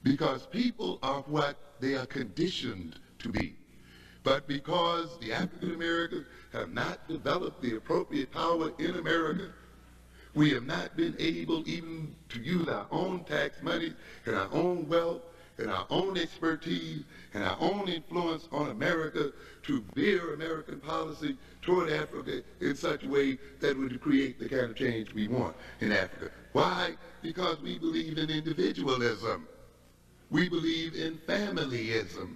because people are what they are conditioned to be. But because the African Americans have not developed the appropriate power in America, we have not been able even to use our own tax money and our own wealth and our own expertise and our own influence on America to veer American policy toward Africa in such a way that would create the kind of change we want in Africa. Why? Because we believe in individualism. We believe in familyism.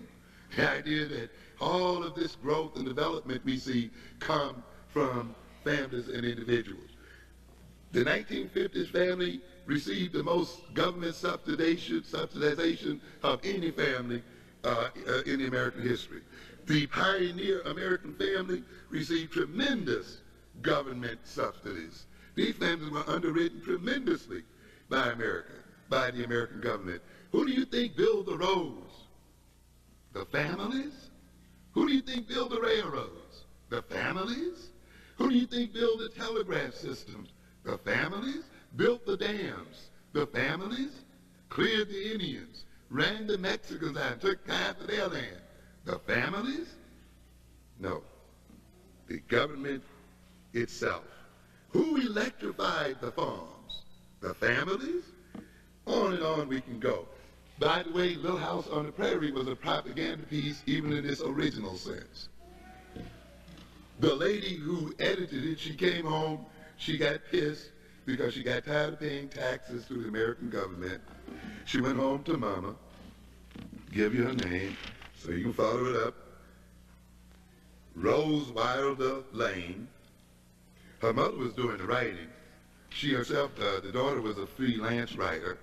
The idea that all of this growth and development we see come from families and individuals. The 1950s family received the most government subsidization of any family in American history. The pioneer American family received tremendous government subsidies. These families were underwritten tremendously by America, by the American government. Who do you think built the roads? The families? Who do you think built the railroads? The families? Who do you think built the telegraph systems? The families. Built the dams? The families. Cleared the Indians, ran the Mexicans out and took half of their land? The families? No. The government itself. Who electrified the farms? The families? On and on we can go. By the way, Little House on the Prairie was a propaganda piece even in its original sense. The lady who edited it, she came home, she got pissed because she got tired of paying taxes to the American government. She went home to Mama, give you her name so you can follow it up, Rose Wilder Lane. Her mother was doing the writing. She herself, the daughter, was a freelance writer.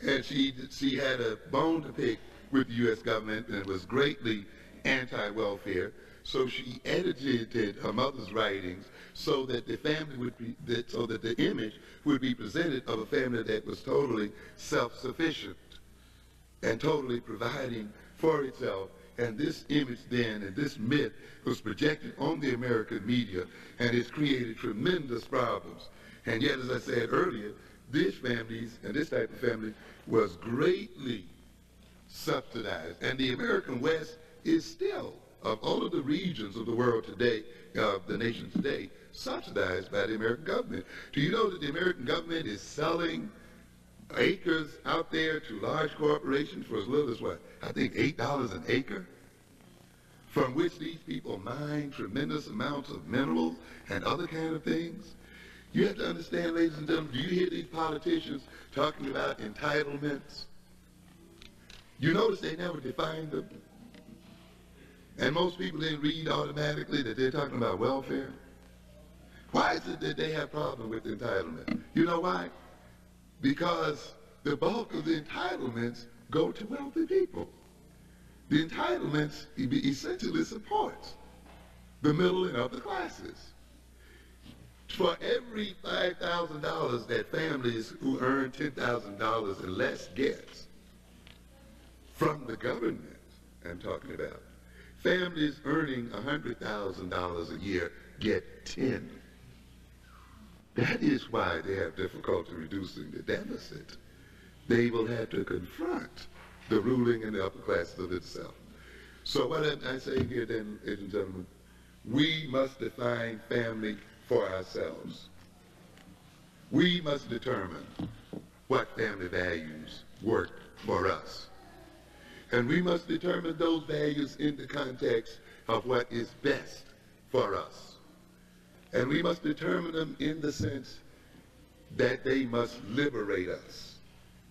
And she had a bone to pick with the U.S. government and was greatly anti-welfare. So she edited her mother's writings so that the family would be, so that the image would be presented of a family that was totally self-sufficient and totally providing for itself. And this image then, and this myth was projected on the American media, and it's created tremendous problems. And yet, as I said earlier, these families and this type of family was greatly subsidized. And the American West is still, of all of the regions of the world today, of the nation today, subsidized by the American government. Do you know that the American government is selling acres out there to large corporations for as little as what? I think $8 an acre, from which these people mine tremendous amounts of minerals and other kind of things? You have to understand, ladies and gentlemen, do you hear these politicians talking about entitlements? You notice they never define them. And most people didn't read automatically that they're talking about welfare. Why is it that they have problem with entitlement? You know why? Because the bulk of the entitlements go to wealthy people. The entitlements essentially supports the middle and upper classes. For every $5,000 that families who earn $10,000 and less gets from the government, I'm talking about, families earning $100,000 a year get 10. That is why they have difficulty reducing the deficit. They will have to confront the ruling and the upper classes of itself. So what I say here then, ladies and gentlemen, we must define family for ourselves. We must determine what family values work for us. And we must determine those values in the context of what is best for us. And we must determine them in the sense that they must liberate us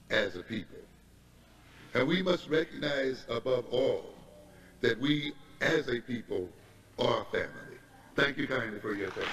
as a people. And we must recognize above all that we as a people are family. Thank you kindly for your attention.